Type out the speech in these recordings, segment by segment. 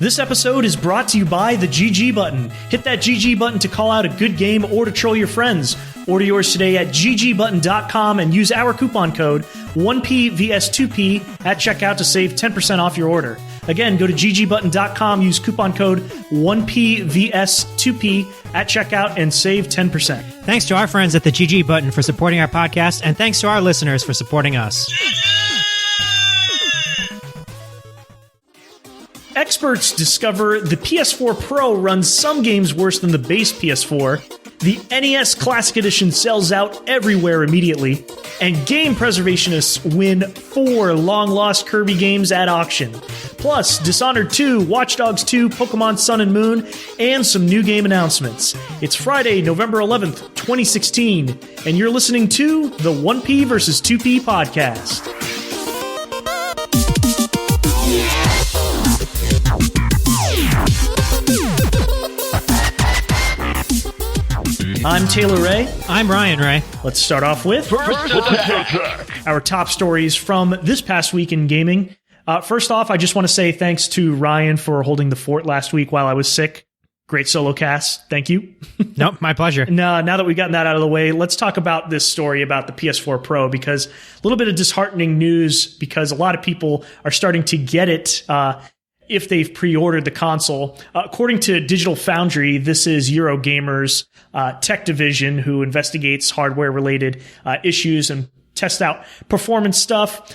This episode is brought to you by the GG button. Hit that GG button to call out a good game or to troll your friends. Order yours today at ggbutton.com and use our coupon code 1PVS2P at checkout to save 10% off your order. Again, go to ggbutton.com, use coupon code 1PVS2P at checkout and save 10%. Thanks to our friends at the GG button for supporting our podcast, and thanks to our listeners for supporting us. Experts discover the PS4 Pro runs some games worse than the base PS4. The NES Classic Edition sells out everywhere immediately. And game preservationists win 4 long-lost Kirby games at auction. Plus, Dishonored 2, Watch Dogs 2, Pokemon Sun and Moon, and some new game announcements. It's Friday, November 11th, 2016, and you're listening to the 1P vs. 2P podcast. I'm Taylor Ray. I'm Ryan Ray. Let's start off with First Attack. Our top stories from this past week in gaming. First off, I just want to say thanks to Ryan for holding the fort last week while I was sick. Great solo cast. Thank you. Nope, my pleasure. Now that we've gotten that out of the way, let's talk about this story about the PS4 Pro, because a little bit of disheartening news, because a lot of people are starting to get it if they've pre-ordered the console. According to Digital Foundry, this is Eurogamer's tech division who investigates hardware-related issues and tests out performance stuff.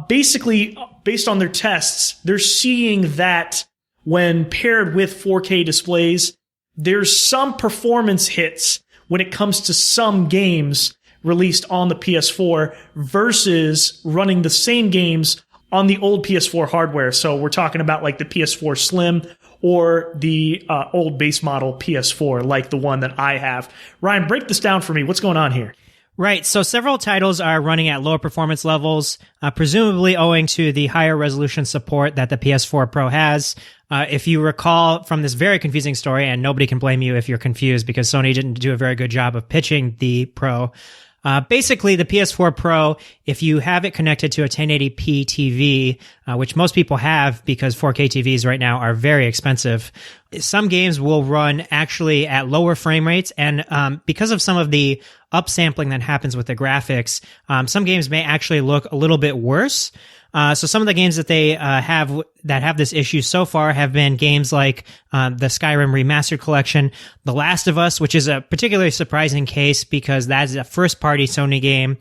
Basically, based on their tests, they're seeing that when paired with 4K displays, there's some performance hits when it comes to some games released on the PS4 versus running the same games on the old PS4 hardware. So we're talking about like the PS4 Slim or the old base model PS4, like the one that I have. Ryan, break this down for me. What's going on here? Right, so several titles are running at lower performance levels, presumably owing to the higher resolution support that the PS4 Pro has. If you recall from this very confusing story, and nobody can blame you if you're confused because Sony didn't do a very good job of pitching the Pro. Basically, the PS4 Pro, if you have it connected to a 1080p TV, which most people have because 4K TVs right now are very expensive, some games will run actually at lower frame rates. And because of some of the upsampling that happens with the graphics, some games may actually look a little bit worse. So some of the games that they have this issue so far have been games like the Skyrim Remastered Collection, The Last of Us, which is a particularly surprising case because that is a first-party Sony game,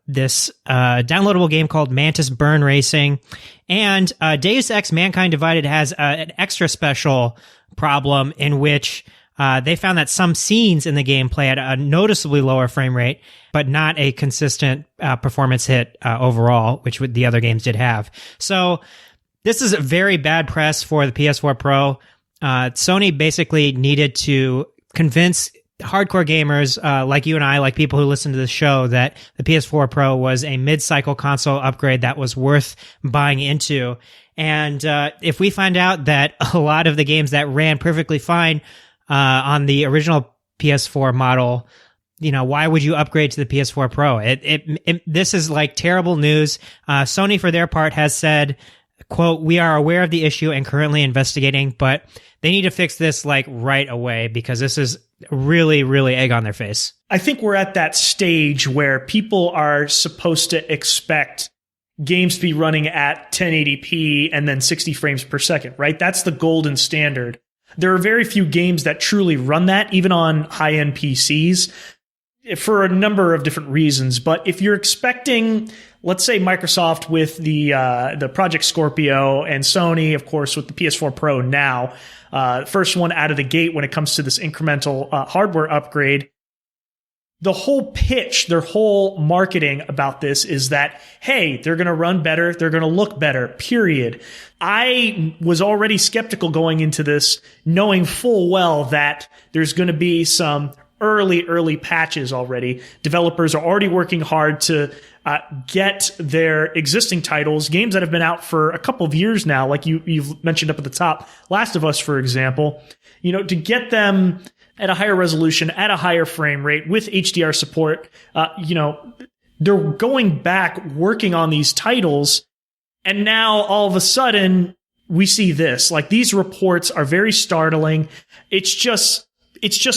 this downloadable game called Mantis Burn Racing, and Deus Ex Mankind Divided has an extra special problem in which they found that some scenes in the game play at a noticeably lower frame rate, but not a consistent performance hit overall, which the other games did have. So this is a very bad press for the PS4 Pro. Sony basically needed to convince hardcore gamers like you and I, like people who listen to the show, that the PS4 Pro was a mid-cycle console upgrade that was worth buying into. And if we find out that a lot of the games that ran perfectly fine on the original PS4 model, why would you upgrade to the PS4 Pro? This is like terrible news. Sony, for their part, has said, quote, "We are aware of the issue and currently investigating, but they need to fix this like right away because this is really, really egg on their face." I think we're at that stage where people are supposed to expect games to be running at 1080p and then 60 frames per second, right? That's the golden standard. There are very few games that truly run that, even on high-end PCs, for a number of different reasons. But if you're expecting, let's say Microsoft with the Project Scorpio and Sony, of course, with the PS4 Pro now, first one out of the gate when it comes to this incremental hardware upgrade, the whole pitch, their whole marketing about this is that, hey, they're going to run better, they're going to look better, period. I was already skeptical going into this, knowing full well that there's going to be some early patches already. Developers are already working hard to get their existing titles, games that have been out for a couple of years now, like you've mentioned up at the top, Last of Us, for example, to get them at a higher resolution, at a higher frame rate, with HDR support. They're going back, working on these titles, and now all of a sudden, we see this. Like, these reports are very startling. It's just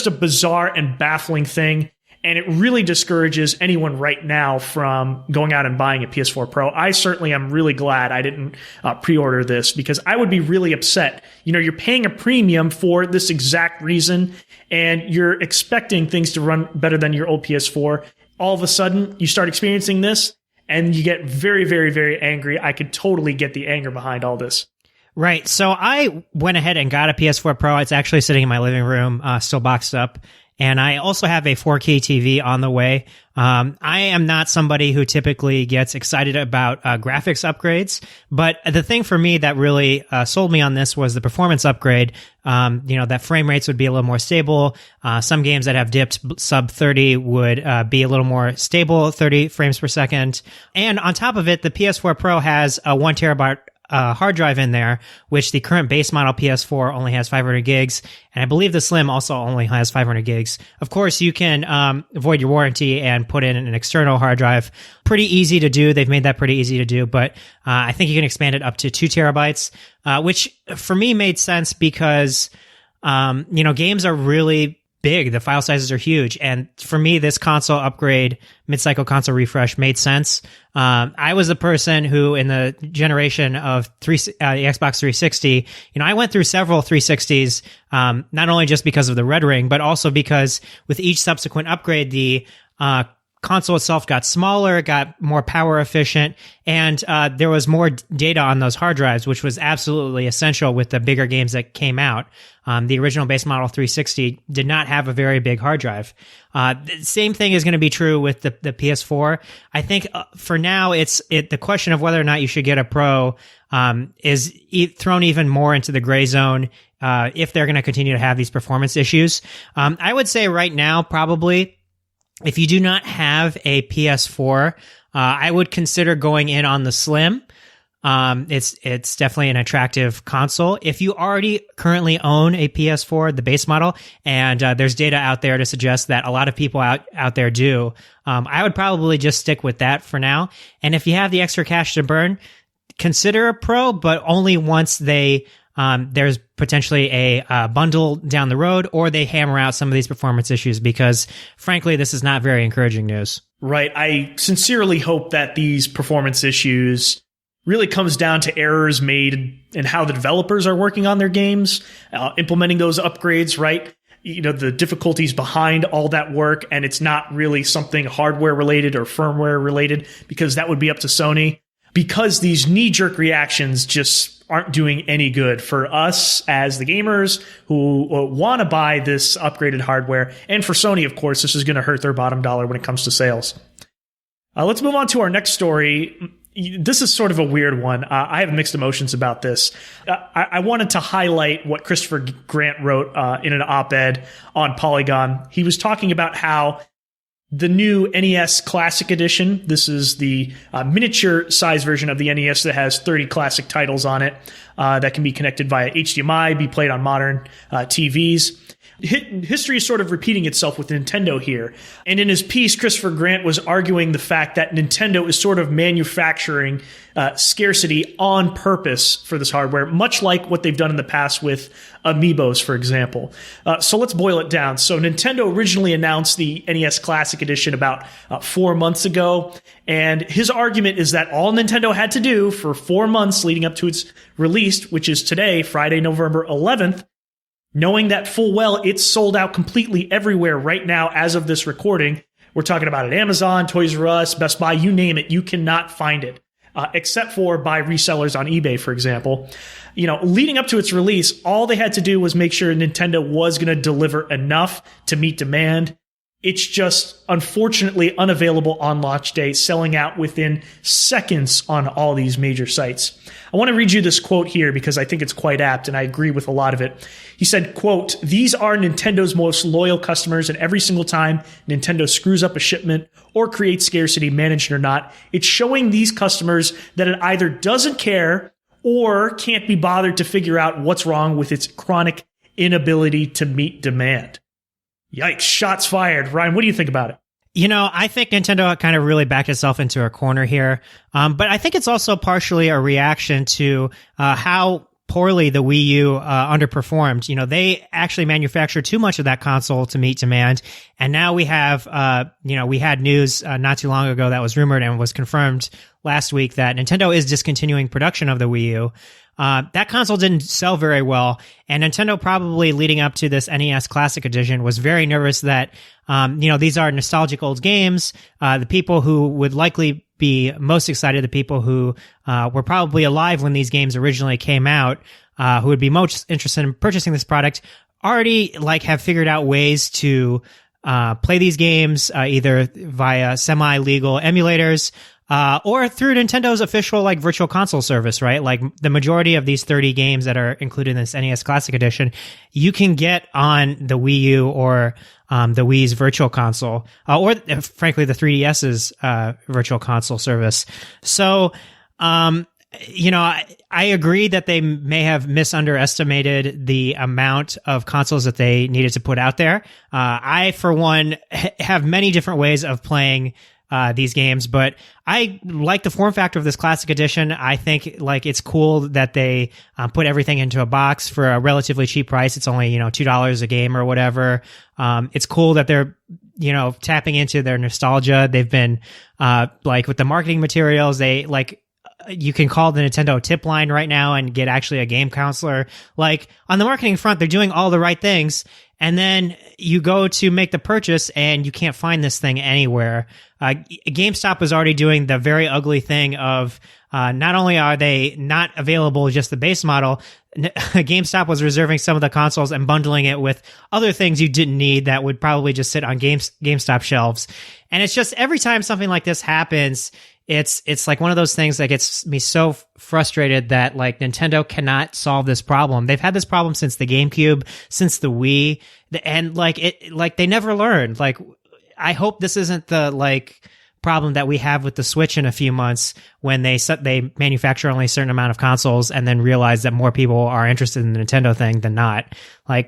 a bizarre and baffling thing. And it really discourages anyone right now from going out and buying a PS4 Pro. I certainly am really glad I didn't pre-order this, because I would be really upset. You know, you're paying a premium for this exact reason, and you're expecting things to run better than your old PS4. All of a sudden, you start experiencing this, and you get very, very, very angry. I could totally get the anger behind all this. Right. So I went ahead and got a PS4 Pro. It's actually sitting in my living room, still boxed up. And I also have a 4K TV on the way. I am not somebody who typically gets excited about graphics upgrades, but the thing for me that really sold me on this was the performance upgrade. That frame rates would be a little more stable. Some games that have dipped sub 30 would be a little more stable, 30 frames per second. And on top of it, the PS4 Pro has a 1 terabyte hard drive in there, which the current base model PS4 only has 500 gigs. And I believe the Slim also only has 500 gigs. Of course, you can void your warranty and put in an external hard drive. Pretty easy to do. They've made that pretty easy to do, but I think you can expand it up to 2 terabytes, which for me made sense because, games are really big. The file sizes are huge. And for me, this console upgrade, mid-cycle console refresh made sense. I was the person who, in the generation of the Xbox 360, I went through several 360s, not only just because of the red ring, but also because with each subsequent upgrade, the console itself got smaller, got more power efficient, and there was more data on those hard drives, which was absolutely essential with the bigger games that came out. The original base model 360 did not have a very big hard drive. The same thing is going to be true with the PS4. I think for now, the question of whether or not you should get a Pro is thrown even more into the gray zone if they're going to continue to have these performance issues. I would say right now, probably, if you do not have a PS4, I would consider going in on the Slim. It's definitely an attractive console. If you already currently own a PS4, the base model, and there's data out there to suggest that a lot of people out there do, I would probably just stick with that for now. And if you have the extra cash to burn, consider a Pro, but only once there's potentially a bundle down the road, or they hammer out some of these performance issues, because frankly, this is not very encouraging news. Right. I sincerely hope that these performance issues really comes down to errors made in how the developers are working on their games, implementing those upgrades, right? The difficulties behind all that work, and it's not really something hardware related or firmware related, because that would be up to Sony. Because these knee-jerk reactions just aren't doing any good for us as the gamers who want to buy this upgraded hardware. And for Sony, of course, this is going to hurt their bottom dollar when it comes to sales. Let's move on to our next story. This is sort of a weird one. I have mixed emotions about this. I wanted to highlight what Christopher Grant wrote in an op-ed on Polygon. He was talking about how the new NES Classic Edition, this is the miniature size version of the NES that has 30 classic titles on it that can be connected via HDMI, be played on modern TVs. History is sort of repeating itself with Nintendo here. And in his piece, Christopher Grant was arguing the fact that Nintendo is sort of manufacturing scarcity on purpose for this hardware, much like what they've done in the past with Amiibos, for example. So let's boil it down. So Nintendo originally announced the NES Classic Edition about 4 months ago. And his argument is that all Nintendo had to do for 4 months leading up to its release, which is today, Friday, November 11th, knowing that full well it's sold out completely everywhere right now as of this recording. We're talking about at Amazon, Toys R Us, Best Buy, you name it. You cannot find it, except for by resellers on eBay, for example. Leading up to its release, all they had to do was make sure Nintendo was going to deliver enough to meet demand. It's just unfortunately unavailable on launch day, selling out within seconds on all these major sites. I want to read you this quote here because I think it's quite apt and I agree with a lot of it. He said, quote, "These are Nintendo's most loyal customers, and every single time Nintendo screws up a shipment or creates scarcity, managed or not, it's showing these customers that it either doesn't care or can't be bothered to figure out what's wrong with its chronic inability to meet demand." Yikes, shots fired. Ryan, what do you think about it? I think Nintendo kind of really backed itself into a corner here. But I think it's also partially a reaction to how poorly the Wii U underperformed. You know, they actually manufactured too much of that console to meet demand. And now we have, we had news not too long ago that was rumored and was confirmed last week that Nintendo is discontinuing production of the Wii U. That console didn't sell very well, and Nintendo, probably leading up to this NES Classic Edition, was very nervous that, these are nostalgic old games. The people who would likely be most excited, the people who were probably alive when these games originally came out, who would be most interested in purchasing this product, already have figured out ways to play these games either via semi-legal emulators, or through Nintendo's official virtual console service, right? Like the majority of these 30 games that are included in this NES Classic Edition, you can get on the Wii U or the Wii's virtual console, or frankly the 3DS's virtual console service. So, I agree that they may have misunderestimated the amount of consoles that they needed to put out there. I, for one, have many different ways of playing these games, but I like the form factor of this Classic Edition. I think it's cool that they put everything into a box for a relatively cheap price. It's only $2 a game or whatever. It's cool that they're tapping into their nostalgia. They've been with the marketing materials, you can call the Nintendo tip line right now and get actually a game counselor. On the marketing front, they're doing all the right things. And then you go to make the purchase and you can't find this thing anywhere. GameStop was already doing the very ugly thing of not only are they not available just the base model, GameStop was reserving some of the consoles and bundling it with other things you didn't need that would probably just sit on GameStop shelves. And it's just every time something like this happens, it's like one of those things that gets me so frustrated that Nintendo cannot solve this problem. They've had this problem since the GameCube, since the Wii, and they never learned. I hope this isn't the problem that we have with the Switch in a few months when they manufacture only a certain amount of consoles and then realize that more people are interested in the Nintendo thing than not.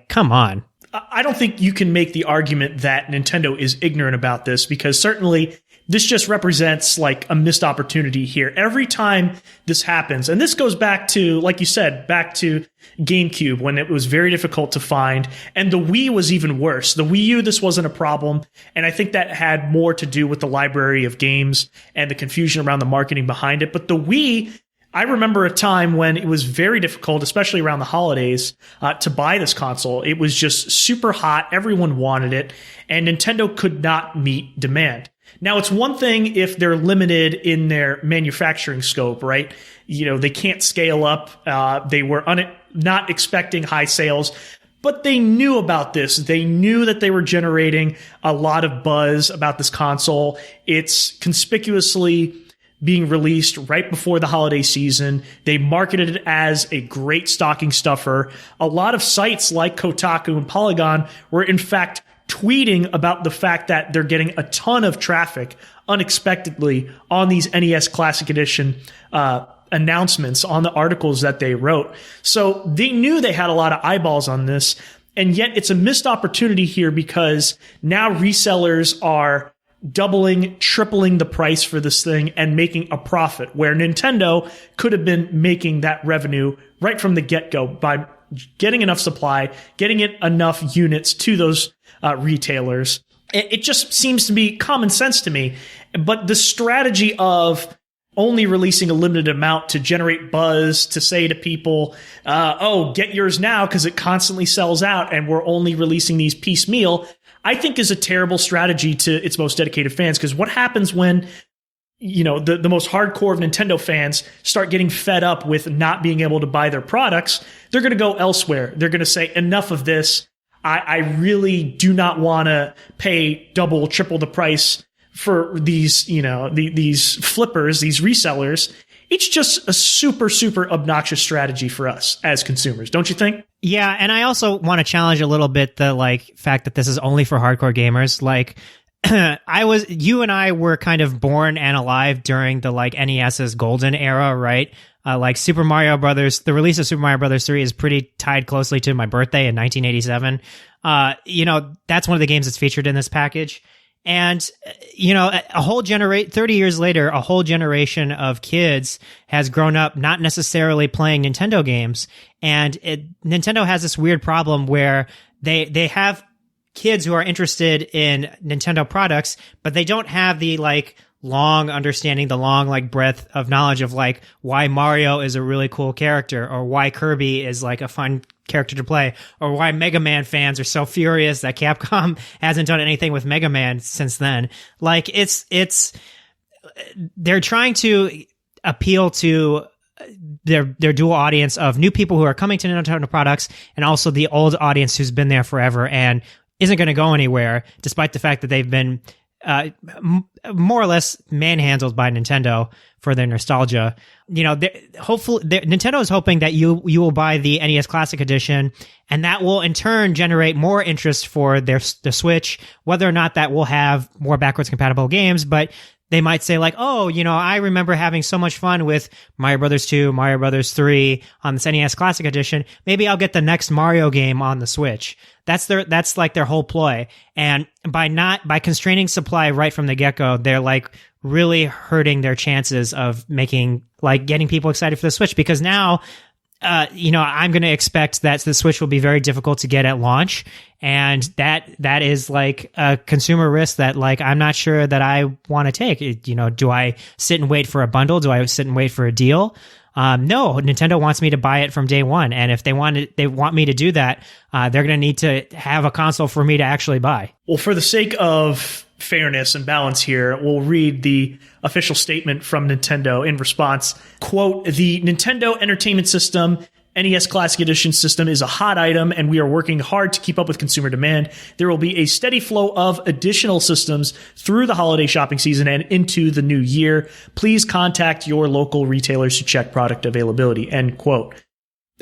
Come on. I don't think you can make the argument that Nintendo is ignorant about this, because certainly this just represents a missed opportunity here. Every time this happens, and this goes back to, like you said, back to GameCube when it was very difficult to find, and the Wii was even worse. The Wii U, this wasn't a problem, and I think that had more to do with the library of games and the confusion around the marketing behind it. But the Wii, I remember a time when it was very difficult, especially around the holidays, to buy this console. It was just super hot. Everyone wanted it, and Nintendo could not meet demand. Now, it's one thing if they're limited in their manufacturing scope, right? They can't scale up. They were not expecting high sales, but they knew about this. They knew that they were generating a lot of buzz about this console. It's conspicuously being released right before the holiday season. They marketed it as a great stocking stuffer. A lot of sites like Kotaku and Polygon were, in fact, tweeting about the fact that they're getting a ton of traffic unexpectedly on these NES Classic Edition announcements, on the articles that they wrote. So they knew they had a lot of eyeballs on this, and yet it's a missed opportunity here because now resellers are doubling, tripling the price for this thing and making a profit, where Nintendo could have been making that revenue right from the get-go by getting enough supply, getting it enough units to those retailers. It just seems to be common sense to me. But the strategy of only releasing a limited amount to generate buzz, to say to people, get yours now because it constantly sells out and we're only releasing these piecemeal, I think is a terrible strategy to its most dedicated fans. Because what happens when the most hardcore of Nintendo fans start getting fed up with not being able to buy their products? They're going to go elsewhere. They're going to say, enough of this. I really do not want to pay double, triple the price for these, these flippers, these resellers. It's just a super, super obnoxious strategy for us as consumers, don't you think? Yeah, and I also want to challenge a little bit the fact that this is only for hardcore gamers. You and I were kind of born and alive during the NES's golden era, right? Super Mario Brothers, the release of Super Mario Brothers 3 is pretty tied closely to my birthday in 1987. That's one of the games that's featured in this package. And, a whole 30 years later, a whole generation of kids has grown up not necessarily playing Nintendo games. And Nintendo has this weird problem where they have kids who are interested in Nintendo products, but they don't have the long understanding, the long breadth of knowledge of why Mario is a really cool character, or why Kirby is a fun character to play, or why Mega Man fans are so furious that Capcom hasn't done anything with Mega Man since then. They're trying to appeal to their dual audience of new people who are coming to Nintendo products, and also the old audience who's been there forever and isn't going to go anywhere, despite the fact that they've been more or less manhandled by Nintendo for their nostalgia. Hopefully Nintendo is hoping that you will buy the NES Classic Edition, and that will in turn generate more interest for the Switch, whether or not that will have more backwards compatible games. But they might say I remember having so much fun with Mario Brothers 2, Mario Brothers 3 on this NES Classic Edition. Maybe I'll get the next Mario game on the Switch. That's their whole ploy. And by constraining supply right from the get-go, they're really hurting their chances of getting people excited for the Switch, because now I'm going to expect that the Switch will be very difficult to get at launch. And that is a consumer risk that I'm not sure that I want to take. Do I sit and wait for a bundle? Do I sit and wait for a deal? No, Nintendo wants me to buy it from day one. And if they want me to do that, they're going to need to have a console for me to actually buy. Well, for the sake of fairness and balance here, we'll read the official statement from Nintendo in response. Quote, "The Nintendo Entertainment System NES Classic Edition system is a hot item, and we are working hard to keep up with consumer demand. There will be a steady flow of additional systems through the holiday shopping season and into the new year. Please contact your local retailers to check product availability." End quote.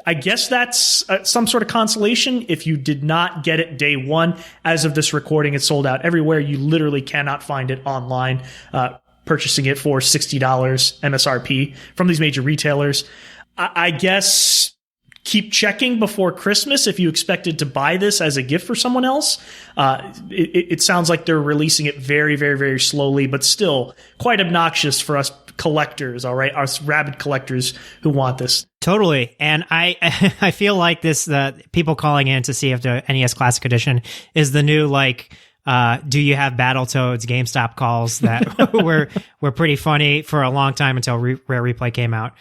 I guess that's some sort of consolation. If you did not get it day one, as of this recording, it's sold out everywhere. You literally cannot find it online. Purchasing it for $60 MSRP from these major retailers. I guess keep checking before Christmas if you expected to buy this as a gift for someone else. It sounds like they're releasing it very, very, very slowly, but still quite obnoxious for us collectors, all right? Us rabid collectors who want this. Totally. And I feel like this, people calling in to see if the NES Classic Edition is the new, do you have Battletoads GameStop calls that were pretty funny for a long time until Rare Replay came out.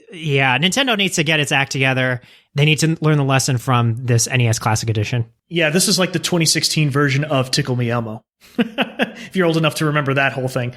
Yeah, Nintendo needs to get its act together. They need to learn the lesson from this NES Classic Edition. Yeah, this is like the 2016 version of Tickle Me Elmo, if you're old enough to remember that whole thing.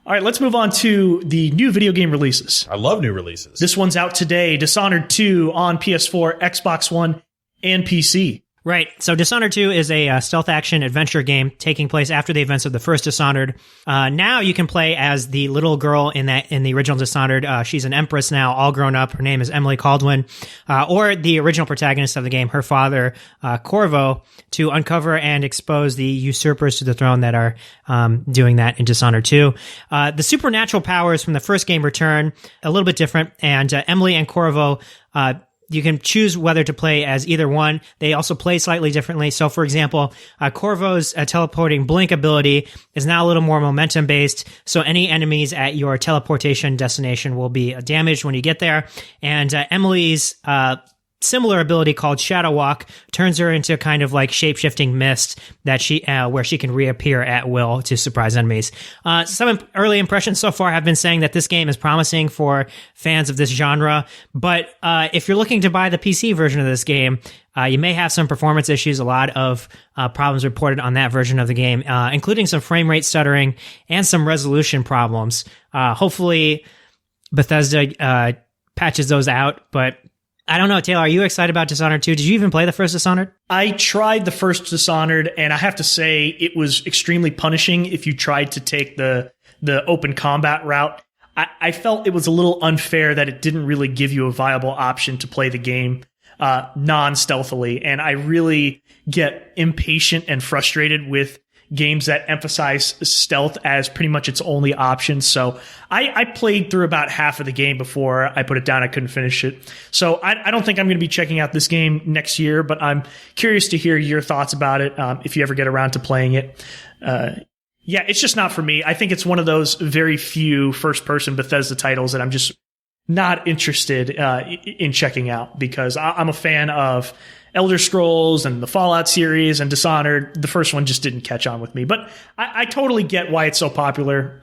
All right, let's move on to the new video game releases. I love new releases. This one's out today, Dishonored 2 on PS4, Xbox One, and PC. Right. So Dishonored 2 is a stealth action adventure game taking place after the events of the first Dishonored. Now you can play as the little girl in the original Dishonored. She's an empress now, all grown up. Her name is Emily Caldwin. Or the original protagonist of the game, her father, Corvo, to uncover and expose the usurpers to the throne that are doing that in Dishonored 2. The supernatural powers from the first game return, a little bit different, and Emily and Corvo you can choose whether to play as either one. They also play slightly differently. So, for example, Corvo's teleporting blink ability is now a little more momentum based. So any enemies at your teleportation destination will be damaged when you get there. And Emily's similar ability called Shadow Walk turns her into kind of like shape-shifting mist that where she can reappear at will to surprise enemies. Some early impressions so far have been saying that this game is promising for fans of this genre, but if you're looking to buy the PC version of this game, you may have some performance issues. A lot of problems reported on that version of the game, including some frame rate stuttering and some resolution problems. Hopefully Bethesda patches those out, but I don't know, Taylor, are you excited about Dishonored 2? Did you even play the first Dishonored? I tried the first Dishonored, and I have to say it was extremely punishing if you tried to take the open combat route. I felt it was a little unfair that it didn't really give you a viable option to play the game non-stealthily, and I really get impatient and frustrated with games that emphasize stealth as pretty much its only option. So I played through about half of the game before I put it down. I couldn't finish it. So I don't think I'm going to be checking out this game next year, but I'm curious to hear your thoughts about it if you ever get around to playing it. Yeah, it's just not for me. I think it's one of those very few first-person Bethesda titles that I'm just not interested in checking out, because I'm a fan of Elder Scrolls and the Fallout series and Dishonored. The first one just didn't catch on with me, but I totally get why it's so popular.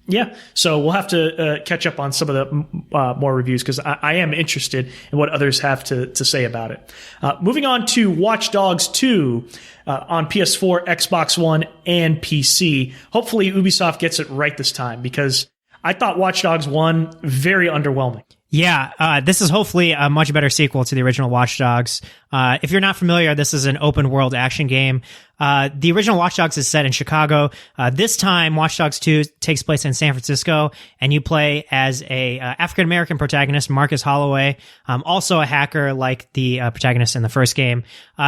Yeah, so we'll have to catch up on some of the more reviews, because I am interested in what others have to say about it. Moving on to Watch Dogs 2 on PS4, Xbox One, and PC. Hopefully Ubisoft gets it right this time, because I thought Watch Dogs 1 very underwhelming. Yeah, this is hopefully a much better sequel to the original Watch Dogs. If you're not familiar, this is an open world action game. The original Watch Dogs is set in Chicago. This time, Watch Dogs 2 takes place in San Francisco, and you play as a African-American protagonist, Marcus Holloway, also a hacker like the protagonist in the first game.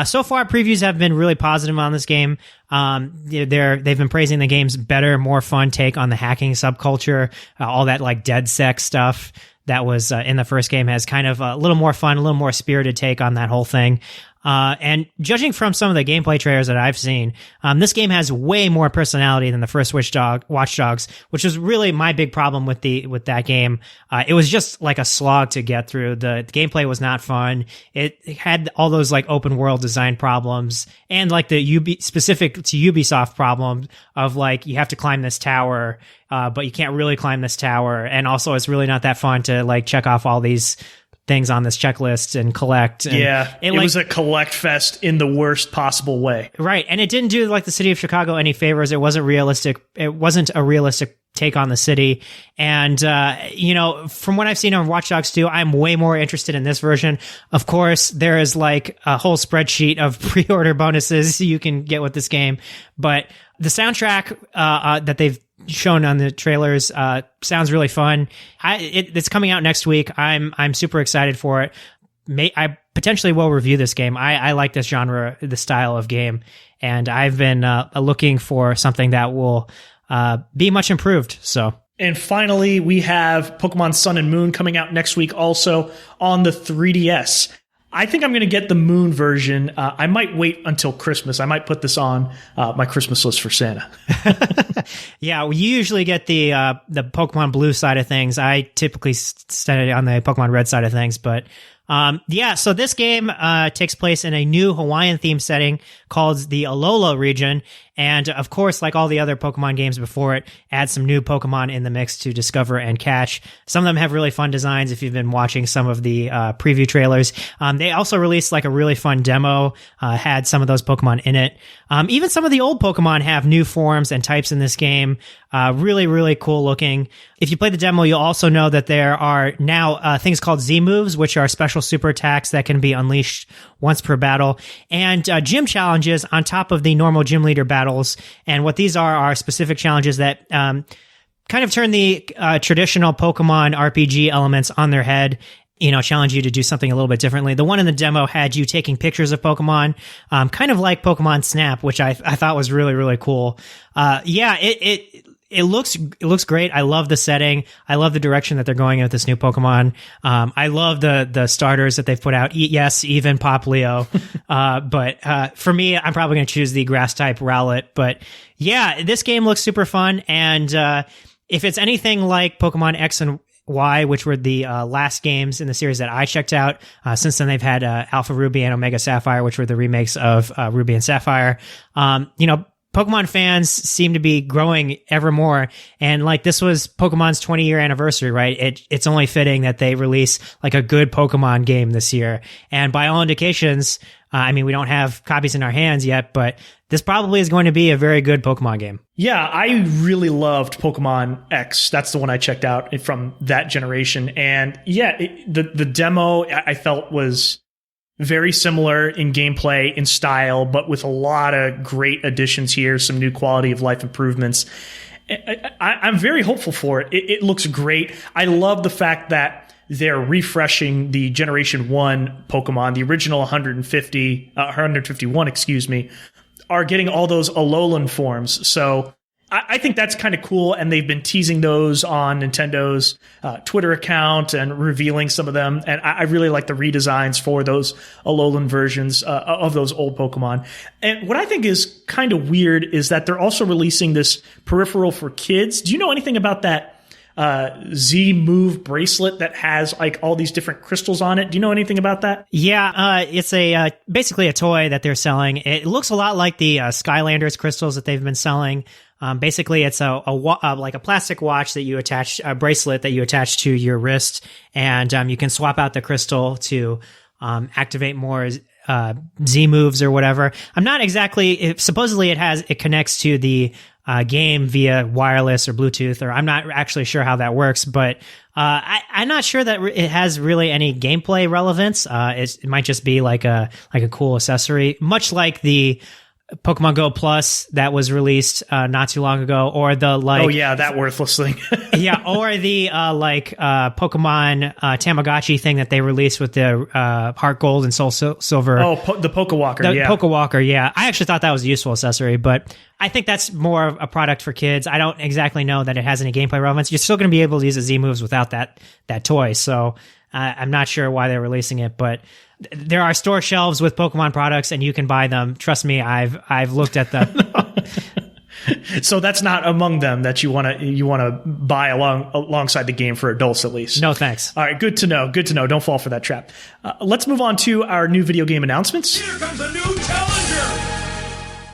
So far, previews have been really positive on this game. They've been praising the game's better, more fun take on the hacking subculture, all that like dead sex stuff that was in the first game has kind of a little more fun, a little more spirited take on that whole thing. And judging from some of the gameplay trailers that I've seen, this game has way more personality than the first Watch Dogs, which was really my big problem with that game. It was just like a slog to get through. The gameplay was not fun. It had all those like open world design problems and like the specific to Ubisoft problem of like you have to climb this tower, but you can't really climb this tower, and also it's really not that fun to like check off all these things on this checklist and collect. And it was a collect fest in the worst possible way. Right. And it didn't do like the city of Chicago any favors. It wasn't realistic. It wasn't a realistic take on the city. And, from what I've seen on Watch Dogs 2, I'm way more interested in this version. Of course, there is like a whole spreadsheet of pre-order bonuses you can get with this game. But the soundtrack that they've shown on the trailers sounds really fun. It's coming out next week. I'm super excited for it. I potentially will review this game. I like this genre, the style of game, and I've been looking for something that will be much improved. So. And finally, we have Pokemon Sun and Moon coming out next week also on the 3DS. I think I'm going to get the Moon version. I might wait until Christmas. I might put this on my Christmas list for Santa. Yeah, we usually get the Pokemon Blue side of things. I typically stay on the Pokemon Red side of things, but so this game takes place in a new Hawaiian-themed setting called the Alola region. And of course, like all the other Pokemon games before it, add some new Pokemon in the mix to discover and catch. Some of them have really fun designs if you've been watching some of the preview trailers. They also released like a really fun demo, had some of those Pokemon in it. Even some of the old Pokemon have new forms and types in this game. Really, really cool looking. If you play the demo, you'll also know that there are now things called Z-moves, which are special super attacks that can be unleashed once per battle, and gym challenges on top of the normal gym leader battles. And what these are specific challenges that kind of turn the traditional Pokemon RPG elements on their head, challenge you to do something a little bit differently. The one in the demo had you taking pictures of Pokemon, kind of like Pokemon Snap, which I thought was really, really cool. It looks great. I love the setting. I love the direction that they're going with this new Pokemon. I love the starters that they've put out. Yes, even Pop Leo. But for me, I'm probably going to choose the grass type Rowlet. But yeah, this game looks super fun. And if it's anything like Pokemon X and Y, which were the last games in the series that I checked out, since then they've had Alpha Ruby and Omega Sapphire, which were the remakes of Ruby and Sapphire. Pokemon fans seem to be growing ever more, and like this was Pokemon's 20-year anniversary, right? It's only fitting that they release like a good Pokemon game this year. And by all indications, we don't have copies in our hands yet, but this probably is going to be a very good Pokemon game. Yeah, I really loved Pokemon X. That's the one I checked out from that generation. And yeah, the demo I felt was very similar in gameplay, in style, but with a lot of great additions here, some new quality of life improvements. I'm very hopeful for it. It looks great. I love the fact that they're refreshing the Generation 1 Pokemon, the original 151, are getting all those Alolan forms. So I think that's kind of cool, and they've been teasing those on Nintendo's Twitter account and revealing some of them. And I really like the redesigns for those Alolan versions of those old Pokemon. And what I think is kind of weird is that they're also releasing this peripheral for kids. Do you know anything about that Z Move bracelet that has like all these different crystals on it? Do you know anything about that? Yeah, it's a basically a toy that they're selling. It looks a lot like the Skylanders crystals that they've been selling. Basically, it's like a plastic watch that you attach, a bracelet that you attach to your wrist, and you can swap out the crystal to activate more Z moves or whatever. I'm not exactly. Supposedly, it connects to the game via wireless or Bluetooth, or I'm not actually sure how that works, but I'm not sure that it has really any gameplay relevance. It might just be like a cool accessory, much like the Pokemon Go Plus that was released not too long ago, or the oh yeah, that worthless thing. yeah, or the Pokemon Tamagotchi thing that they released with the Heart Gold and Soul Silver. Oh, the Pokewalker. The yeah, Pokewalker. Yeah, I actually thought that was a useful accessory, but I think that's more of a product for kids. I don't exactly know that it has any gameplay relevance. You're still going to be able to use the Z moves without that toy, so I'm not sure why they're releasing it, but there are store shelves with Pokemon products, and you can buy them. Trust me, I've looked at them. So that's not among them that you want to buy alongside the game for adults, at least. No thanks. All right, good to know. Good to know. Don't fall for that trap. Let's move on to our new video game announcements. Here comes a new challenger.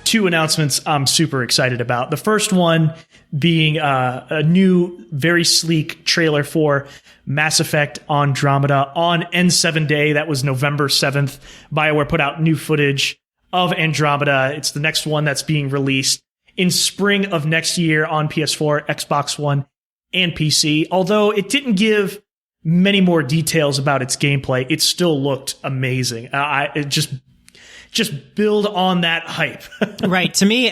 2 announcements I'm super excited about. The first one being a new, very sleek trailer for Mass Effect Andromeda on N7 Day. That was November 7th. BioWare put out new footage of Andromeda. It's the next one that's being released in spring of next year on PS4, Xbox One, and PC. Although it didn't give many more details about its gameplay, it still looked amazing. It just build on that hype. Right. To me,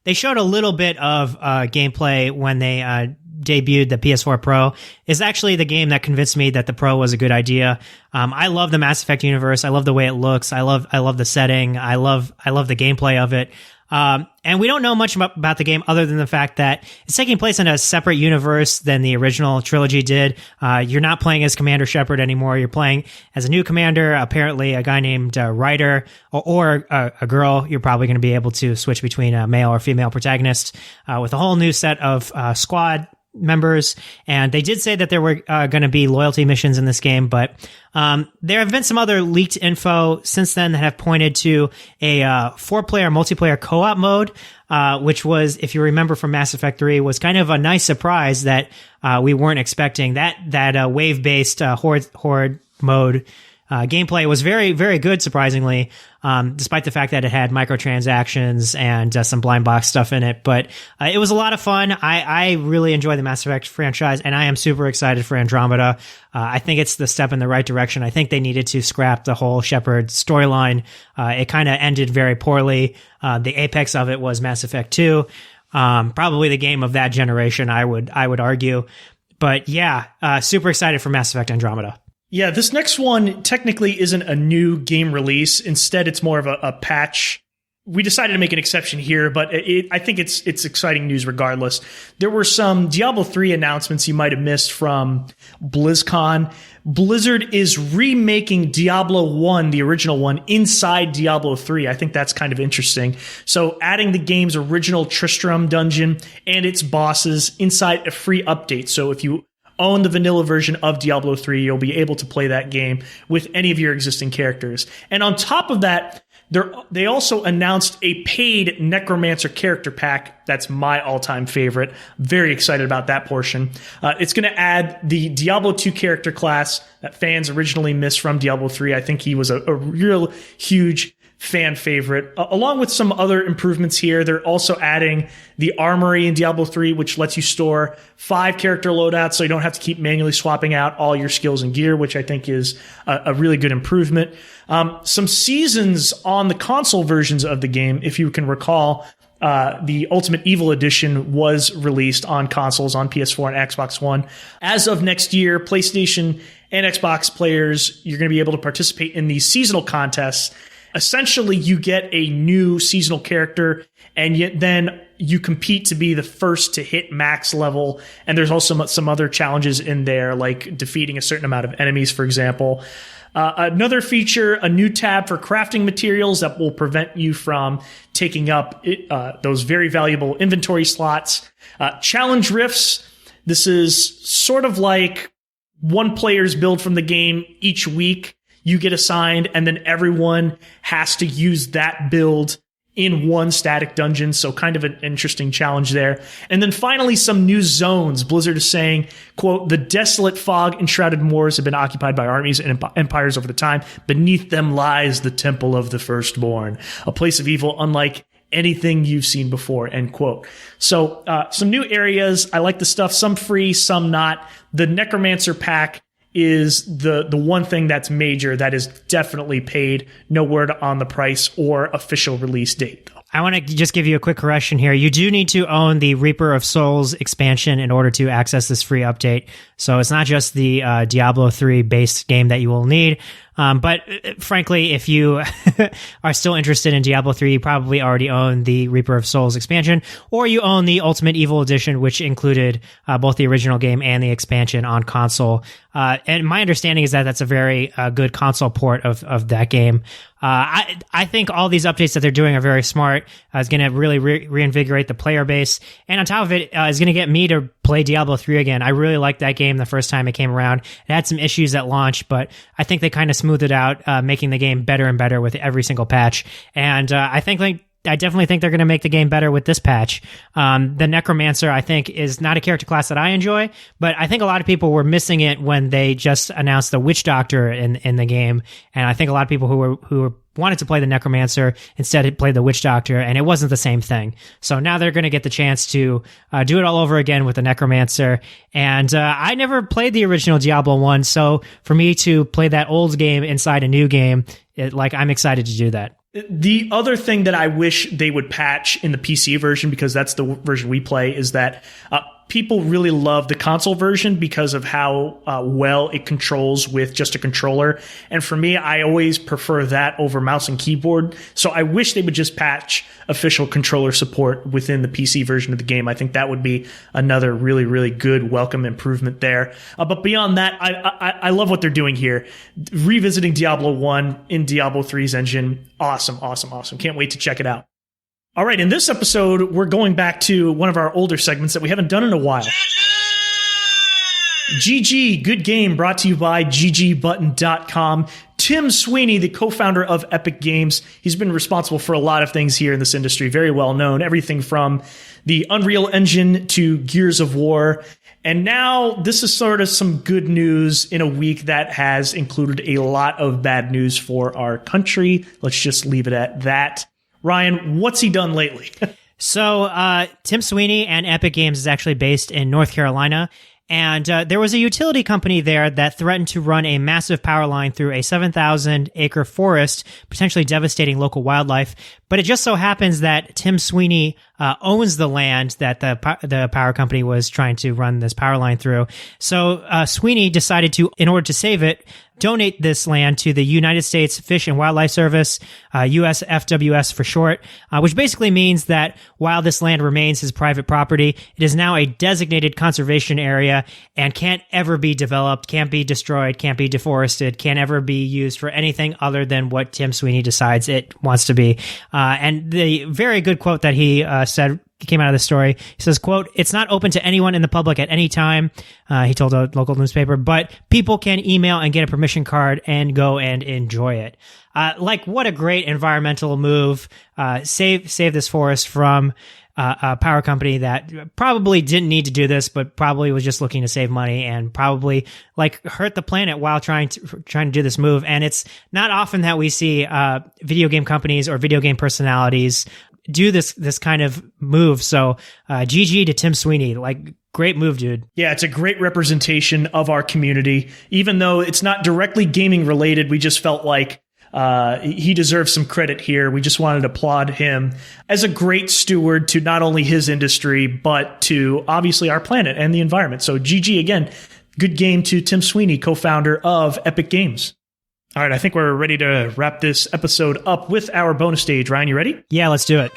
they showed a little bit of gameplay when they debuted the PS4 Pro. Is actually the game that convinced me that the Pro was a good idea. I love the Mass Effect universe. I love the way it looks. I love the setting. I love the gameplay of it. And we don't know much about the game other than the fact that it's taking place in a separate universe than the original trilogy did. You're not playing as Commander Shepard anymore. You're playing as a new commander, apparently a guy named Ryder, or a girl. You're probably going to be able to switch between a male or female protagonist with a whole new set of squad members. And they did say that there were going to be loyalty missions in this game, but there have been some other leaked info since then that have pointed to a 4-player multiplayer co-op mode, which was, if you remember from Mass Effect 3, was kind of a nice surprise that we weren't expecting. That wave-based horde mode gameplay was very, very good, surprisingly, despite the fact that it had microtransactions and some blind box stuff in it. But it was a lot of fun. I really enjoy the Mass Effect franchise, and I am super excited for Andromeda. I think it's the step in the right direction. I think they needed to scrap the whole Shepard storyline. It kind of ended very poorly. The apex of it was Mass Effect 2. Probably the game of that generation, I would argue. But yeah, super excited for Mass Effect Andromeda. Yeah, this next one technically isn't a new game release. Instead, it's more of a patch. We decided to make an exception here, but I think it's exciting news regardless. There were some Diablo 3 announcements you might have missed from BlizzCon. Blizzard is remaking Diablo 1, the original one, inside Diablo 3. I think that's kind of interesting. So adding the game's original Tristram dungeon and its bosses inside a free update. So if you own the vanilla version of Diablo 3, you'll be able to play that game with any of your existing characters. And on top of that, they also announced a paid Necromancer character pack. That's my all-time favorite. Very excited about that portion. It's going to add the Diablo 2 character class that fans originally missed from Diablo 3. I think he was a real huge fan favorite. Along with some other improvements here, they're also adding the Armory in Diablo 3, which lets you store 5 character loadouts, so you don't have to keep manually swapping out all your skills and gear, which I think is a really good improvement. Some seasons on the console versions of the game, if you can recall, the Ultimate Evil Edition was released on consoles on PS4 and Xbox One. As of next year, PlayStation and Xbox players, you're going to be able to participate in these seasonal contests. Essentially, you get a new seasonal character, and then you compete to be the first to hit max level. And there's also some other challenges in there, like defeating a certain amount of enemies, for example. Another feature, a new tab for crafting materials that will prevent you from taking up those very valuable inventory slots. Challenge rifts. This is sort of like one player's build from the game each week. You get assigned, and then everyone has to use that build in one static dungeon. So kind of an interesting challenge there. And then finally, some new zones. Blizzard is saying, quote, the desolate fog enshrouded moors have been occupied by armies and empires over the time. Beneath them lies the temple of the firstborn, a place of evil unlike anything you've seen before, end quote. So some new areas. I like the stuff. Some free, some not. The Necromancer pack is the one thing that's major that is definitely paid. No word on the price or official release date, though. I want to just give you a quick correction here. You do need to own the Reaper of Souls expansion in order to access this free update. So it's not just the Diablo 3 base game that you will need. But frankly, if you are still interested in Diablo 3, you probably already own the Reaper of Souls expansion, or you own the Ultimate Evil Edition, which included both the original game and the expansion on console. And my understanding is that that's a very good console port of that game. I think all these updates that they're doing are very smart. It's going to really reinvigorate the player base. And on top of it, it's going to get me to play Diablo 3 again. I really liked that game the first time it came around. It had some issues at launch, but I think they kind of smoothed it out, making the game better and better with every single patch. And I definitely think they're going to make the game better with this patch. The Necromancer, I think, is not a character class that I enjoy, but I think a lot of people were missing it when they just announced the Witch Doctor in the game. And I think a lot of people who wanted to play the Necromancer instead played the Witch Doctor, and it wasn't the same thing. So now they're going to get the chance to do it all over again with the Necromancer. And I never played the original Diablo 1, so for me to play that old game inside a new game, I'm excited to do that. The other thing that I wish they would patch in the PC version, because that's the version we play, is that people really love the console version because of how well it controls with just a controller. And for me, I always prefer that over mouse and keyboard. So I wish they would just patch official controller support within the PC version of the game. I think that would be another really, really good welcome improvement there. But beyond that, I love what they're doing here. Revisiting Diablo 1 in Diablo 3's engine. Awesome, awesome, awesome. Can't wait to check it out. All right, in this episode, we're going back to one of our older segments that we haven't done in a while. GG, good game, brought to you by ggbutton.com. Tim Sweeney, the co-founder of Epic Games, he's been responsible for a lot of things here in this industry, very well known, everything from the Unreal Engine to Gears of War. And now this is sort of some good news in a week that has included a lot of bad news for our country. Let's just leave it at that. Ryan, what's he done lately? So Tim Sweeney and Epic Games is actually based in North Carolina. And there was a utility company there that threatened to run a massive power line through a 7,000-acre forest, potentially devastating local wildlife. But it just so happens that Tim Sweeney owns the land that the power company was trying to run this power line through. So Sweeney decided to, in order to save it, donate this land to the United States Fish and Wildlife Service, USFWS for short, which basically means that while this land remains his private property, it is now a designated conservation area and can't ever be developed, can't be destroyed, can't be deforested, can't ever be used for anything other than what Tim Sweeney decides it wants to be. And the very good quote that he said came out of the story. He says, quote, "It's not open to anyone in the public at any time," he told a local newspaper, "but people can email and get a permission card and go and enjoy it." What a great environmental move. Save this forest from a power company that probably didn't need to do this, but probably was just looking to save money and probably hurt the planet while trying to do this move. And it's not often that we see video game companies or video game personalities do this kind of move. So GG to Tim Sweeney. Great move, dude. Yeah, it's a great representation of our community. Even though it's not directly gaming related, we just felt like he deserves some credit here. We just wanted to applaud him as a great steward to not only his industry, but to obviously our planet and the environment. So GG again. Good game to Tim Sweeney, co-founder of Epic Games. All right, I think we're ready to wrap this episode up with our bonus stage. Ryan, you ready? Yeah, let's do it.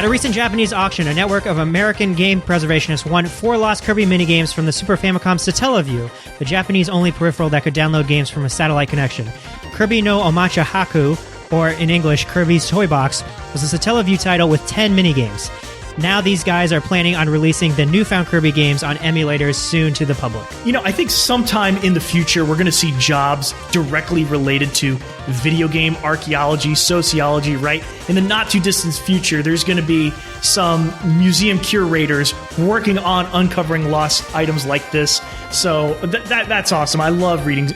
At a recent Japanese auction, a network of American game preservationists won 4 lost Kirby minigames from the Super Famicom's Satellaview, the Japanese-only peripheral that could download games from a satellite connection. Kirby no Omacha Haku, or in English, Kirby's Toy Box, was a Satellaview title with 10 minigames. Now these guys are planning on releasing the newfound Kirby games on emulators soon to the public. You know, I think sometime in the future we're going to see jobs directly related to video game archaeology, sociology, right? In the not too distant future, there's going to be some museum curators working on uncovering lost items like this. So that's awesome. I love reading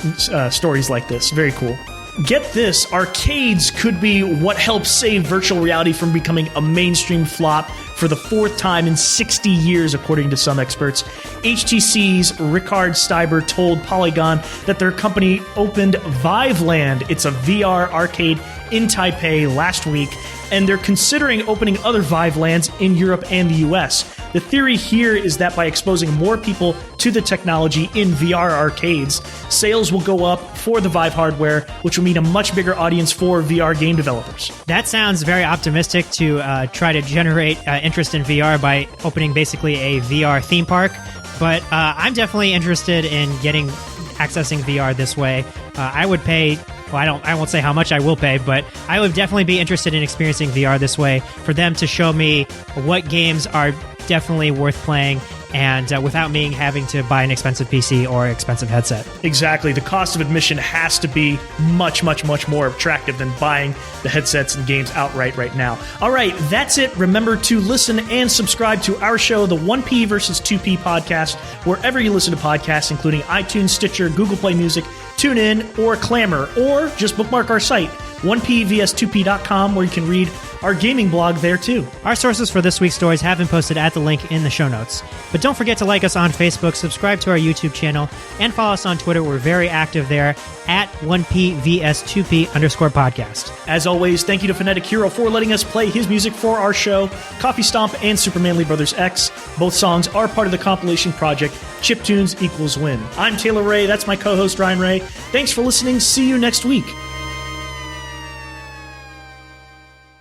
stories like this. Very cool. Get this, arcades could be what helps save virtual reality from becoming a mainstream flop for the 4th time in 60 years, according to some experts. HTC's Rickard Steiber told Polygon that their company opened Viveland. It's a VR arcade in Taipei last week, and they're considering opening other Vivelands in Europe and the US. The theory here is that by exposing more people to the technology in VR arcades, sales will go up for the Vive hardware, which will mean a much bigger audience for VR game developers. That sounds very optimistic to try to generate interest in VR by opening basically a VR theme park. But I'm definitely interested in accessing VR this way. I would pay. Well, I won't say how much I will pay, but I would definitely be interested in experiencing VR this way for them to show me what games are definitely worth playing, and without me having to buy an expensive PC or expensive headset. Exactly. The cost of admission has to be much, much, much more attractive than buying the headsets and games outright right now. All right, that's it. Remember to listen and subscribe to our show, the 1P versus 2P podcast, wherever you listen to podcasts, including iTunes, Stitcher, Google Play Music, TuneIn, or Clamor, or just bookmark our site, 1pvs2p.com, where you can read our gaming blog there too. Our sources for this week's stories have been posted at the link in the show notes. But don't forget to like us on Facebook, subscribe to our YouTube channel, and follow us on Twitter. We're very active there at 1pvs2p_podcast. As always, thank you to Phonetic Hero for letting us play his music for our show. Coffee Stomp and Super Manly Brothers X. Both songs are part of the compilation project Chiptunes Equals Win. I'm Taylor Ray. That's my co-host Ryan Ray. Thanks for listening. See you next week.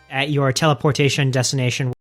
At your teleportation destination.